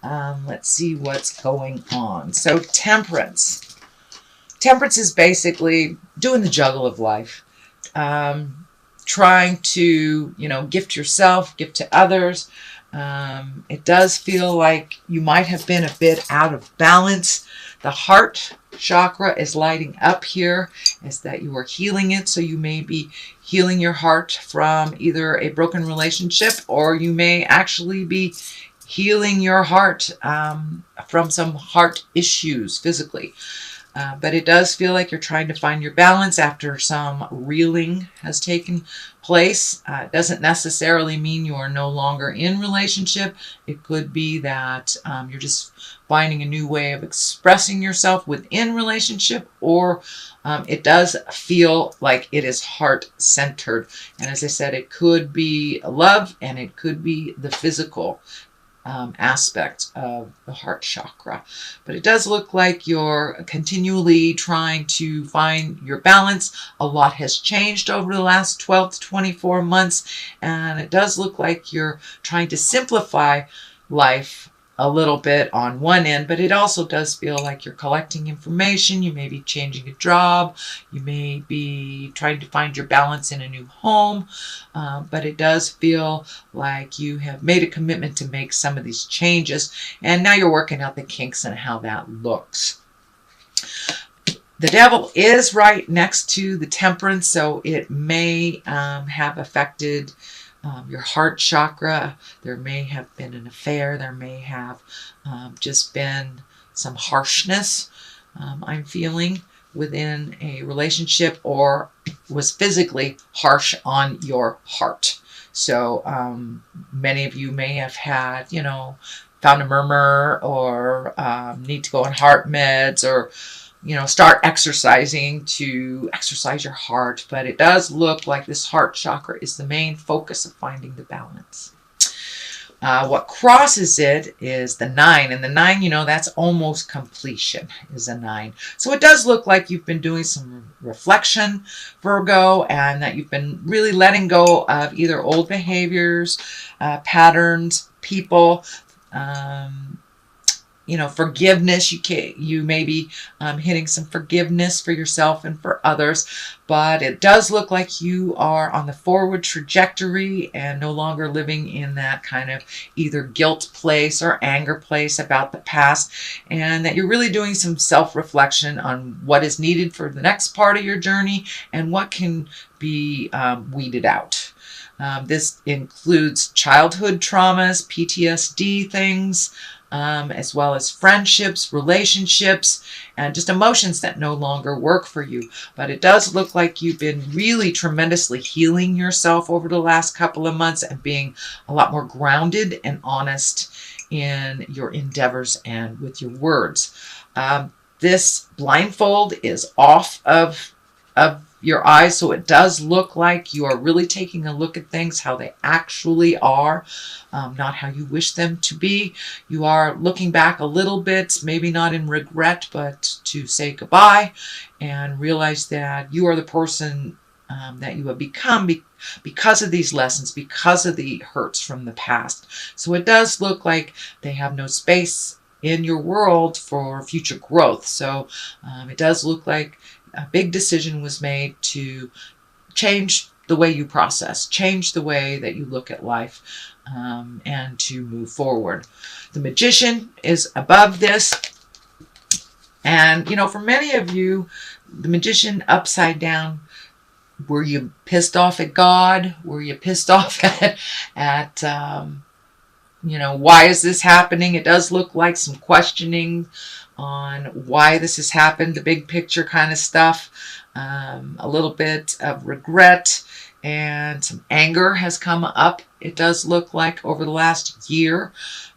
Let's see what's going on. So temperance. Temperance is basically doing the juggle of life. Trying to, gift yourself, gift to others. It does feel like you might have been a bit out of balance. The heart chakra is lighting up here, is that you are healing it. So you may be healing your heart from either a broken relationship, or you may actually be healing your heart from some heart issues physically. But it does feel like you're trying to find your balance after some reeling has taken place. It doesn't necessarily mean you are no longer in relationship. It could be that you're just finding a new way of expressing yourself within relationship, or it does feel like it is heart-centered. And as I said, it could be love, and it could be the physical aspect of the heart chakra. But it does look like you're continually trying to find your balance. A lot has changed over the last 12 to 24 months, and it does look like you're trying to simplify life a little bit on one end, but it also does feel like you're collecting information. You may be changing a job. You may be trying to find your balance in a new home. But it does feel like you have made a commitment to make some of these changes, and now you're working out the kinks and how that looks. The devil is right next to the temperance, so it may have affected your heart chakra. There may have been an affair. There may have just been some harshness I'm feeling within a relationship, or was physically harsh on your heart. So many of you may have had, found a murmur, or need to go on heart meds, or start exercising to exercise your heart. But it does look like this heart chakra is the main focus of finding the balance. What crosses it is the 9. And the 9, that's almost completion, is a 9. So it does look like you've been doing some reflection, Virgo, and that you've been really letting go of either old behaviors, patterns, people, forgiveness. You may be hitting some forgiveness for yourself and for others, but it does look like you are on the forward trajectory and no longer living in that kind of either guilt place or anger place about the past, and that you're really doing some self-reflection on what is needed for the next part of your journey and what can be weeded out. This includes childhood traumas, PTSD things, as well as friendships, relationships, and just emotions that no longer work for you. But it does look like you've been really tremendously healing yourself over the last couple of months and being a lot more grounded and honest in your endeavors and with your words. This blindfold is off of your eyes, so it does look like you are really taking a look at things how they actually are, not how you wish them to be. You are looking back a little bit, maybe not in regret, but to say goodbye and realize that you are the person that you have become because of these lessons, because of the hurts from the past. So it does look like they have no space in your world for future growth. So it does look like a big decision was made to change the way you process, change the way that you look at life, and to move forward. The Magician is above this. And, for many of you, the Magician upside down, were you pissed off at God? Were you pissed off at why is this happening? It does look like some questioning on why this has happened, the big picture kind of stuff. A little bit of regret and some anger has come up, it does look like, over the last year.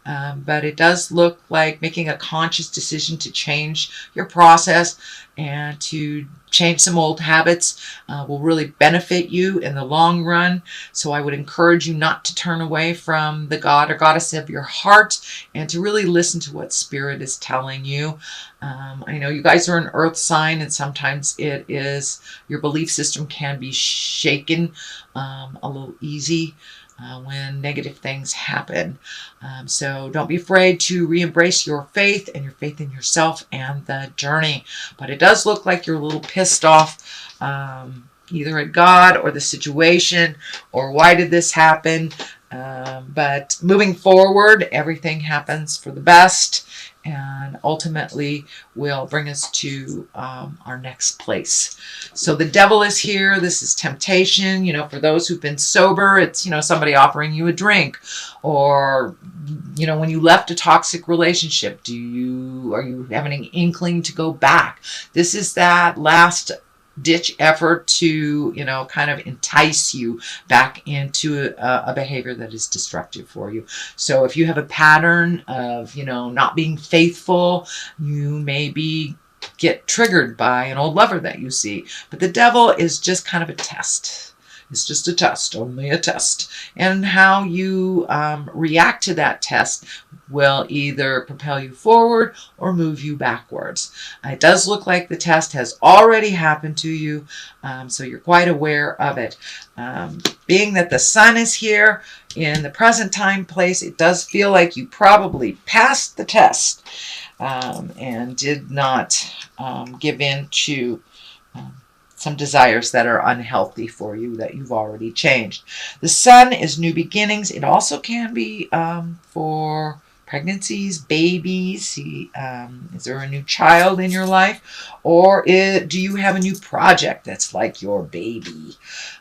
But it does look like making a conscious decision to change your process and to change some old habits will really benefit you in the long run. So I would encourage you not to turn away from the God or Goddess of your heart and to really listen to what Spirit is telling you. I know you guys are an earth sign, and sometimes it is, your belief system can be shaken a little easy when negative things happen. So don't be afraid to re-embrace your faith and your faith in yourself and the journey. But it does look like you're a little pissed off, either at God or the situation, or why did this happen? But moving forward, everything happens for the best, and ultimately will bring us to our next place. So the devil is here. This is temptation. For those who've been sober, it's, somebody offering you a drink, or, when you left a toxic relationship, are you having an inkling to go back? This is that last ditch effort to, kind of entice you back into a behavior that is destructive for you. So if you have a pattern of, not being faithful, you maybe get triggered by an old lover that you see. But the devil is just kind of a test. It's just a test, only a test. And how you react to that test will either propel you forward or move you backwards. It does look like the test has already happened to you, so you're quite aware of it. Being that the sun is here in the present time place, it does feel like you probably passed the test and did not give in to some desires that are unhealthy for you that you've already changed. The sun is new beginnings. It also can be for pregnancies, babies. Is there a new child in your life? Or do you have a new project that's like your baby?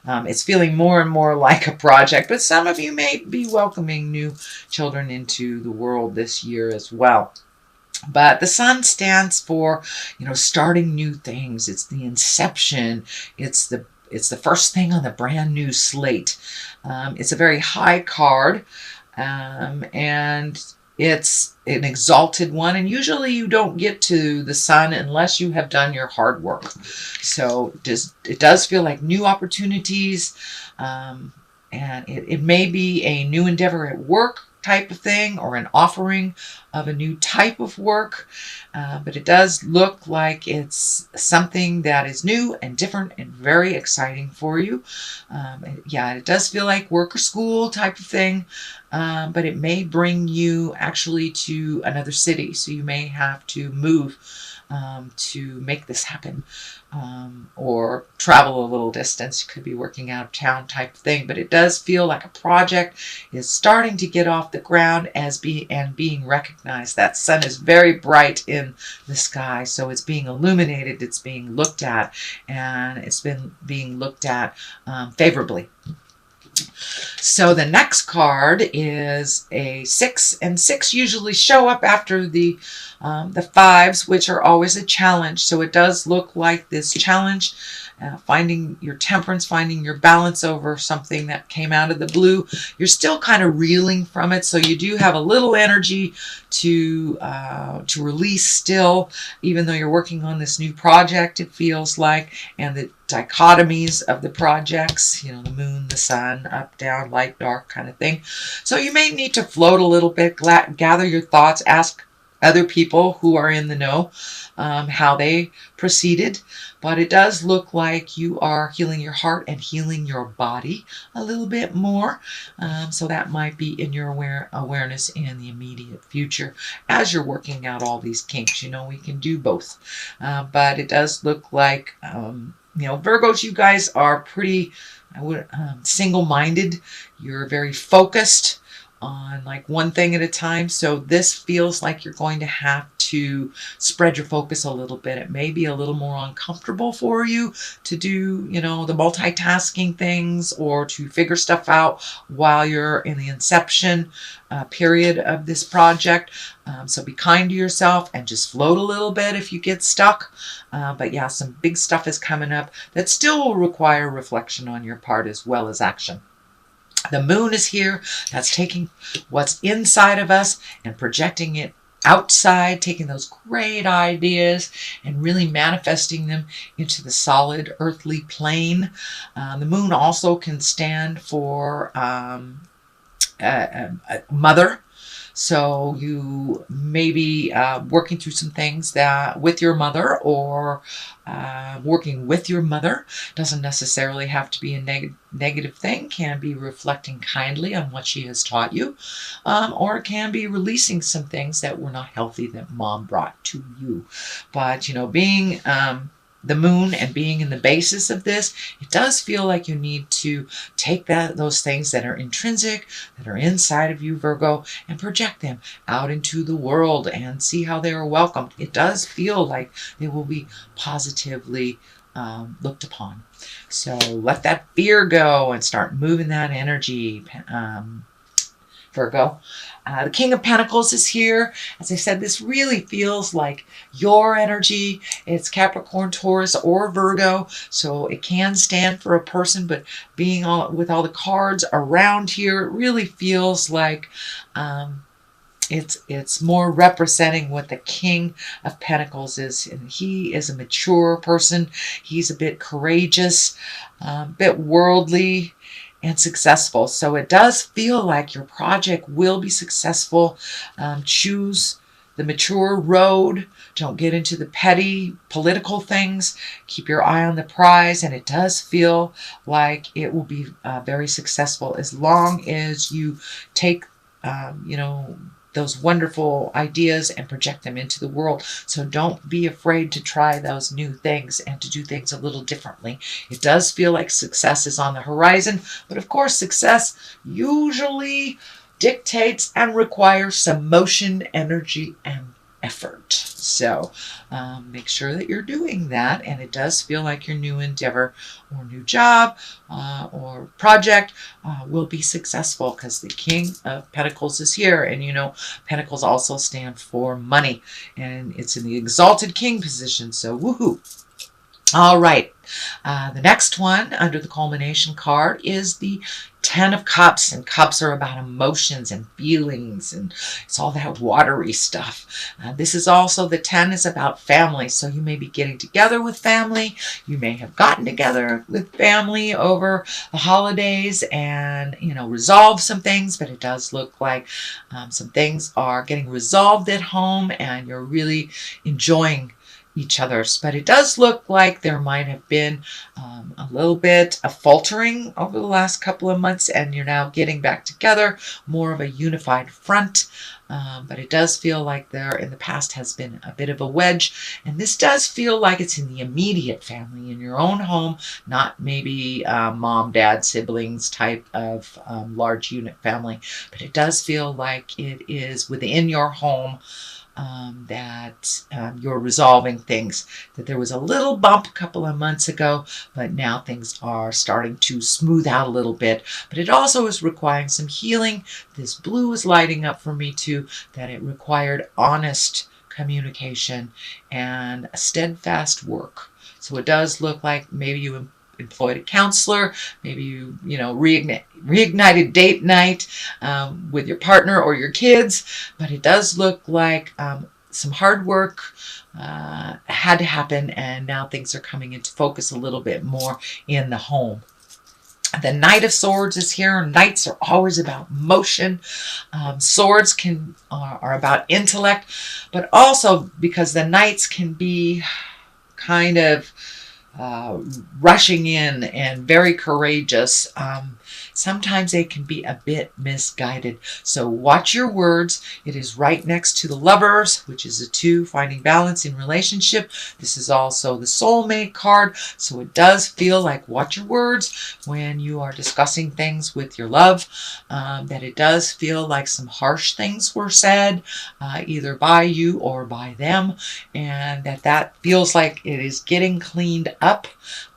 It's feeling more and more like a project, but some of you may be welcoming new children into the world this year as well. But the sun stands for, starting new things. It's the inception. It's the first thing on the brand new slate. It's a very high card, and it's an exalted one. And usually you don't get to the sun unless you have done your hard work. So it does feel like new opportunities, and it may be a new endeavor at work type of thing, or an offering of a new type of work, but it does look like it's something that is new and different and very exciting for you. It does feel like work or school type of thing, but it may bring you actually to another city, so you may have to move to make this happen, or travel a little distance. You could be working out of town type of thing, but it does feel like a project is starting to get off the ground and being recognized. That sun is very bright in the sky, so it's being illuminated, it's being looked at, and it's been being looked at favorably. So the next card is a 6, and 6 usually show up after the 5s, which are always a challenge. So it does look like this challenge, finding your temperance, finding your balance over something that came out of the blue. You're still kind of reeling from it, so you do have a little energy to release still, even though you're working on this new project, it feels like, and the dichotomies of the projects, the moon, the sun, up, down, light, dark kind of thing. So you may need to float a little bit, gather your thoughts, ask other people who are in the know how they proceeded. But it does look like you are healing your heart and healing your body a little bit more. So that might be in your awareness in the immediate future as you're working out all these kinks. We can do both. But it does look like, Virgos, you guys are pretty single-minded. You're very focused on like one thing at a time. So this feels like you're going to have to spread your focus a little bit. It may be a little more uncomfortable for you to do, the multitasking things or to figure stuff out while you're in the inception period of this project. So be kind to yourself and just float a little bit if you get stuck. But yeah, some big stuff is coming up that still will require reflection on your part as well as action. The moon is here. That's taking what's inside of us and projecting it outside, taking those great ideas and really manifesting them into the solid earthly plane. The moon also can stand for a mother. So you may be working through some things that with your mother, or working with your mother. Doesn't necessarily have to be a negative thing. Can be reflecting kindly on what she has taught you, or it can be releasing some things that were not healthy that mom brought to you. But being the moon and being in the basis of this, it does feel like you need to take those things that are intrinsic, that are inside of you, Virgo, and project them out into the world and see how they are welcomed. It does feel like they will be positively looked upon. So let that fear go and start moving that energy, Virgo. The King of Pentacles is here. As I said, this really feels like your energy. It's Capricorn, Taurus, or Virgo, so it can stand for a person, but being with all the cards around here, it really feels like it's more representing what the King of Pentacles is. And he is a mature person. He's a bit courageous, a bit worldly, and successful. So it does feel like your project will be successful. Choose the mature road. Don't get into the petty political things. Keep your eye on the prize. And it does feel like it will be very successful as long as you take, those wonderful ideas and project them into the world. So don't be afraid to try those new things and to do things a little differently. It does feel like success is on the horizon, but of course success usually dictates and requires some motion, energy, and effort. So make sure that you're doing that, and it does feel like your new endeavor or new job or project will be successful because the King of Pentacles is here. And Pentacles also stand for money, and it's in the exalted king position, so woohoo. All right, the next one under the culmination card is the Ten of Cups, and cups are about emotions and feelings, and it's all that watery stuff. This is also, the 10 is about family, so you may be getting together with family. You may have gotten together with family over the holidays and, resolve some things, but it does look like some things are getting resolved at home and you're really enjoying each other's. But it does look like there might have been a little bit of faltering over the last couple of months, and you're now getting back together, more of a unified front. But it does feel like there in the past has been a bit of a wedge, and this does feel like it's in the immediate family, in your own home, not maybe mom, dad, siblings type of large unit family, but it does feel like it is within your home. That you're resolving things, that there was a little bump a couple of months ago, but now things are starting to smooth out a little bit. But it also is requiring some healing. This blue is lighting up for me too, that it required honest communication and steadfast work. So it does look like maybe you employed a counselor, maybe you reignited date night with your partner or your kids, but it does look like some hard work had to happen, and now things are coming into focus a little bit more in the home. The Knight of Swords is here. Knights are always about motion. Swords are about intellect, but also because the Knights can be kind of rushing in and very courageous. Sometimes they can be a bit misguided. So watch your words. It is right next to the Lovers, which is a 2, finding balance in relationship. This is also the Soulmate card. So it does feel like watch your words when you are discussing things with your love. That it does feel like some harsh things were said, either by you or by them. And that feels like it is getting cleaned up,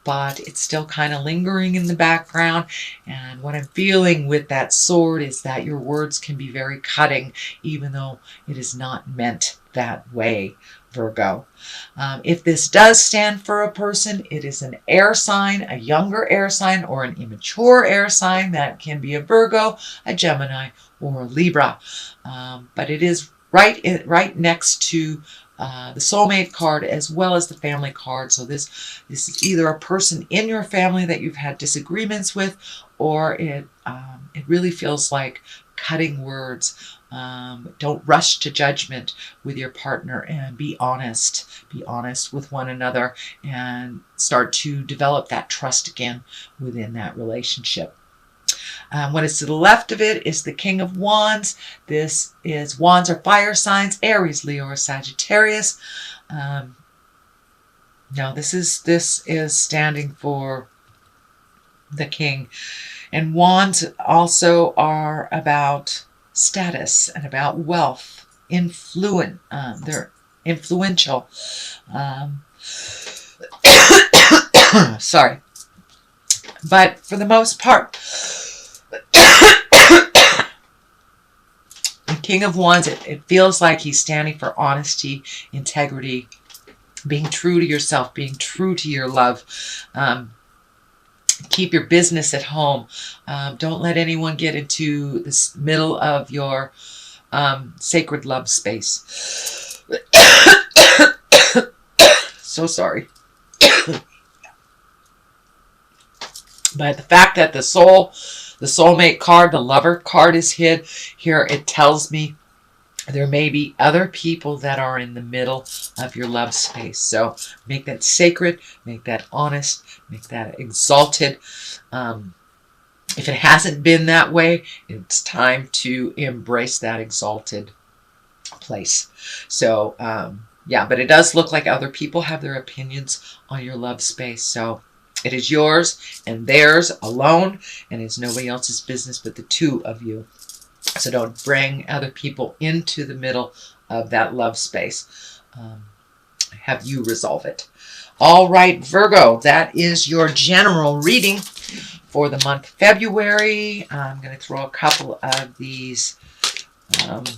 but it's still kind of lingering in the background. And what I'm feeling with that sword is that your words can be very cutting, even though it is not meant that way, Virgo. If this does stand for a person, it is an air sign, a younger air sign, or an immature air sign. That can be a Virgo, a Gemini, or a Libra. But it is right next to the Soulmate card as well as the family card. So this is either a person in your family that you've had disagreements with, or it really feels like cutting words Don't rush to judgment with your partner, and be honest. Be honest with one another and start to develop that trust again within that relationship. What is to the left of it is the King of Wands. This is Wands are fire signs, Aries, Leo, or Sagittarius. No, this is standing for the King. And Wands also are about status and about wealth, they're influential. Sorry. But for the most part, the King of Wands, it feels like he's standing for honesty, integrity, being true to yourself, being true to your love. Keep your business at home. Don't let anyone get into this middle of your sacred love space. So sorry. But the fact that the soulmate card, the lover card is hid here, it tells me there may be other people that are in the middle of your love space. So make that sacred, make that honest, make that exalted. If it hasn't been that way, it's time to embrace that exalted place. So, yeah, but it does look like other people have their opinions on your love space. So it is yours and theirs alone, and it's nobody else's business but the two of you. So don't bring other people into the middle of that love space. Have you resolve it. All right, Virgo, that is your general reading for the month February. I'm going to throw a couple of these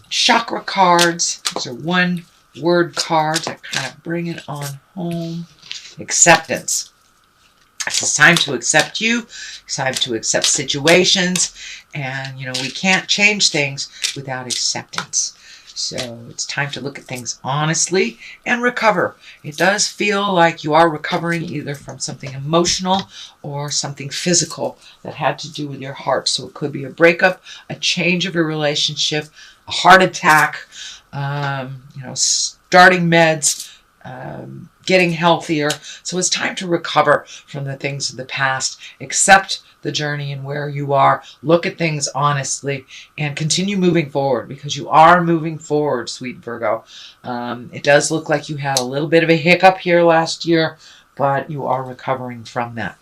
chakra cards. These are one-word cards that kind of bring it on home. Acceptance. It's time to accept you. It's time to accept situations. And, you know, we can't change things without acceptance. So it's time to look at things honestly and recover. It does feel like you are recovering either from something emotional or something physical that had to do with your heart. So it could be a breakup, a change of a relationship, a heart attack, you know, starting meds, getting healthier. So it's time to recover from the things of the past, accept the journey and where you are, look at things honestly, and continue moving forward, because you are moving forward, sweet Virgo. It does look like you had a little bit of a hiccup here last year, but you are recovering from that.